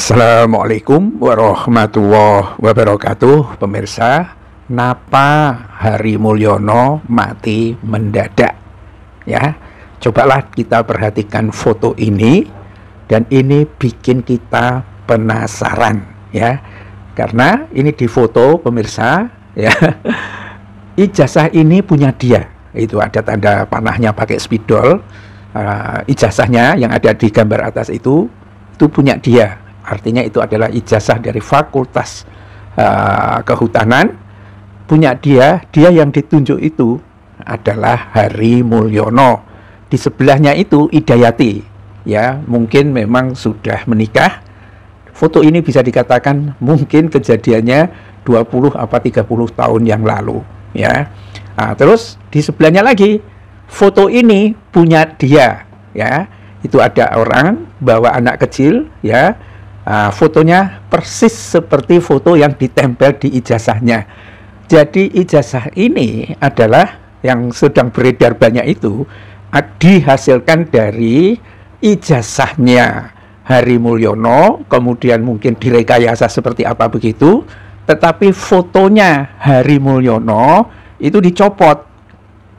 Assalamualaikum warahmatullahi wabarakatuh. Pemirsa, napa Hari Mulyono mati mendadak? Ya, cobalah kita perhatikan foto ini, dan ini bikin kita penasaran ya. Karena ini di foto pemirsa ya. Ijazah ini punya dia. Itu ada tanda panahnya pakai spidol. Ijazahnya yang ada di gambar atas itu punya dia. Artinya itu adalah ijazah dari Fakultas Kehutanan, punya dia yang ditunjuk itu adalah Hari Mulyono. Di sebelahnya itu Idayati, ya mungkin memang sudah menikah. Foto ini bisa dikatakan mungkin kejadiannya 20 apa 30 tahun yang lalu, ya. Terus di sebelahnya lagi foto ini punya dia, ya. Itu ada orang bawa anak kecil, ya. Fotonya persis seperti foto yang ditempel di ijazahnya. Jadi ijazah ini adalah yang sedang beredar banyak itu dihasilkan dari ijazahnya Hari Mulyono, kemudian mungkin direkayasa seperti apa begitu, tetapi fotonya Hari Mulyono itu dicopot.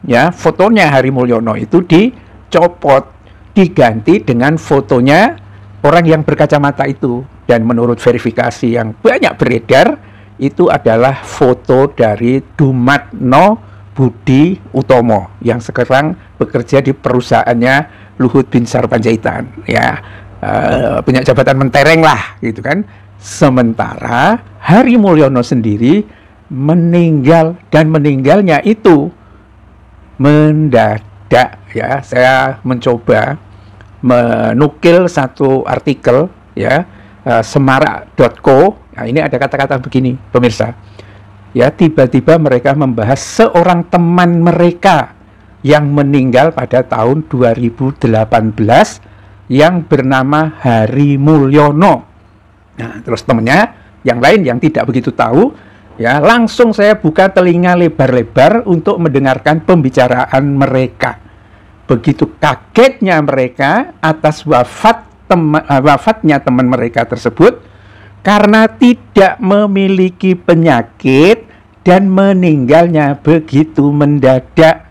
Ya, fotonya Hari Mulyono itu dicopot, diganti dengan fotonya orang yang berkacamata itu. Dan menurut verifikasi yang banyak beredar, itu adalah foto dari Dumatno Budi Utomo yang sekarang bekerja di perusahaannya Luhut Binsar Panjaitan, ya. Punya jabatan mentereng lah gitu kan. Sementara Hari Mulyono sendiri meninggal, dan meninggalnya itu mendadak, ya. Saya mencoba menukil satu artikel, ya, semarak.co. Nah, ini ada kata-kata begini pemirsa, ya, tiba-tiba mereka membahas seorang teman mereka yang meninggal pada tahun 2018 yang bernama Hari Mulyono. Nah, terus temannya yang lain yang tidak begitu tahu, ya, langsung saya buka telinga lebar-lebar untuk mendengarkan pembicaraan mereka. Begitu kagetnya mereka atas wafatnya teman mereka tersebut karena tidak memiliki penyakit dan meninggalnya begitu mendadak.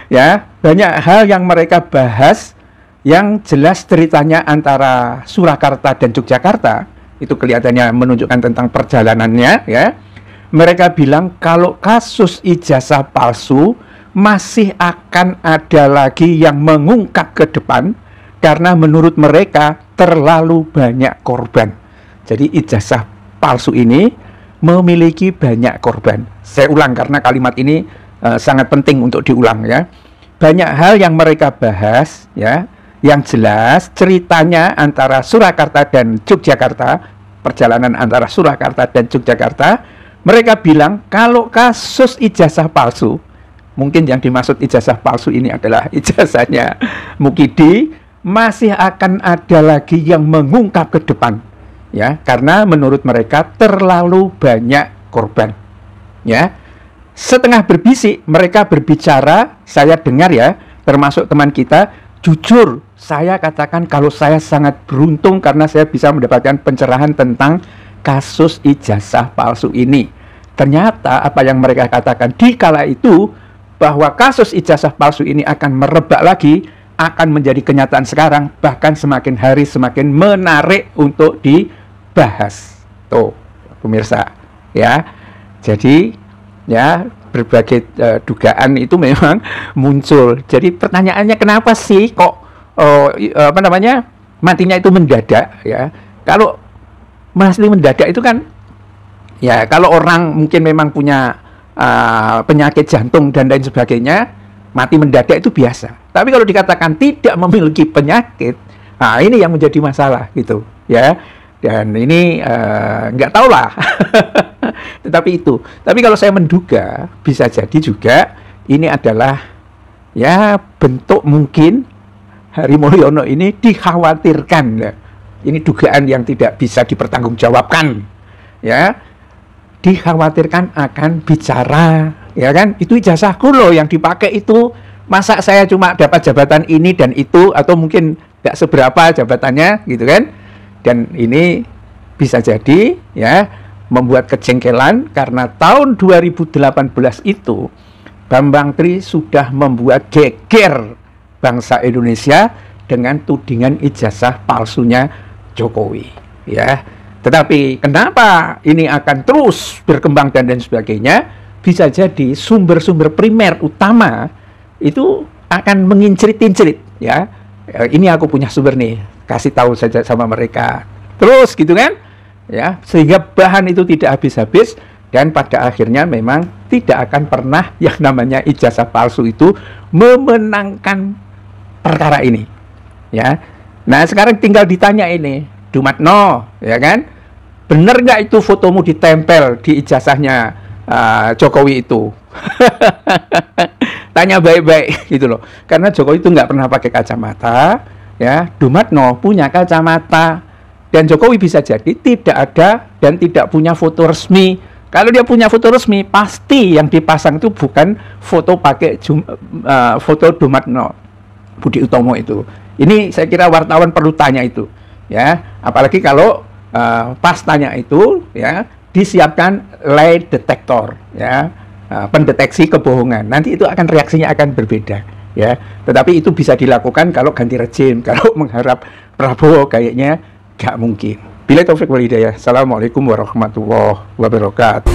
Ya, banyak hal yang mereka bahas yang jelas ceritanya antara Surakarta dan Yogyakarta. Itu kelihatannya menunjukkan tentang perjalanannya, ya. Mereka bilang kalau kasus ijazah palsu masih akan ada lagi yang mengungkap ke depan karena menurut mereka terlalu banyak korban. Jadi ijazah palsu ini memiliki banyak korban. Saya ulang karena kalimat ini sangat penting untuk diulang, ya. Banyak hal yang mereka bahas, ya. Yang jelas ceritanya antara Surakarta dan Yogyakarta, perjalanan antara Surakarta dan Yogyakarta, mereka bilang kalau kasus ijazah palsu, mungkin yang dimaksud ijazah palsu ini adalah ijazahnya Mukidi, masih akan ada lagi yang mengungkap ke depan, ya, karena menurut mereka terlalu banyak korban, ya. Setengah berbisik mereka berbicara, saya dengar, ya, termasuk teman kita, jujur saya katakan kalau saya sangat beruntung karena saya bisa mendapatkan pencerahan tentang kasus ijazah palsu ini. Ternyata apa yang mereka katakan di kala itu, bahwa kasus ijazah palsu ini akan merebak lagi, akan menjadi kenyataan sekarang, bahkan semakin hari semakin menarik untuk dibahas. Tuh, pemirsa, ya. Jadi, ya, berbagai dugaan itu memang muncul. Jadi pertanyaannya, kenapa sih kok matinya itu mendadak, ya? Kalau mati mendadak itu kan, ya, kalau orang mungkin memang punya penyakit jantung dan lain sebagainya, mati mendadak itu biasa. Tapi kalau dikatakan tidak memiliki penyakit, nah ini yang menjadi masalah gitu, ya. Dan ini nggak tahu lah. Tetapi itu. Tapi kalau saya menduga bisa jadi juga ini adalah, ya, bentuk mungkin Hari Mulyono ini dikhawatirkan, ya. Ini dugaan yang tidak bisa dipertanggungjawabkan, ya. Dikhawatirkan akan bicara, ya kan, itu ijazahku loh yang dipakai itu, masa saya cuma dapat jabatan ini dan itu, atau mungkin nggak seberapa jabatannya gitu kan. Dan ini bisa jadi ya membuat kejengkelan karena tahun 2018 itu Bambang Tri sudah membuat geger bangsa Indonesia dengan tudingan ijazah palsunya Jokowi ya. Tetapi kenapa ini akan terus berkembang dan lain sebagainya? Bisa jadi sumber-sumber primer utama itu akan mengincrit-incrit ya. Ini aku punya sumber nih, kasih tahu saja sama mereka. Terus gitu kan? Ya, sehingga bahan itu tidak habis-habis dan pada akhirnya memang tidak akan pernah yang namanya ijazah palsu itu memenangkan perkara ini. Ya. Nah, sekarang tinggal ditanya ini, Dumatno, ya kan? Bener nggak itu fotomu ditempel di ijazahnya Jokowi itu? Tanya baik-baik gitu loh. Karena Jokowi itu nggak pernah pakai kacamata, ya. Dumatno punya kacamata dan Jokowi bisa jadi tidak ada dan tidak punya foto resmi. Kalau dia punya foto resmi, pasti yang dipasang itu bukan foto pakai foto Dumatno Budi Utomo itu. Ini saya kira wartawan perlu tanya itu, ya. Apalagi kalau pas tanya itu, ya, disiapkan lie detector, ya, pendeteksi kebohongan. Nanti itu akan reaksinya akan berbeda, ya. Tetapi itu bisa dilakukan kalau ganti rezim. Kalau mengharap Prabowo kayaknya gak mungkin. Billahi taufik wal hidayah. Assalamualaikum warahmatullahi wabarakatuh.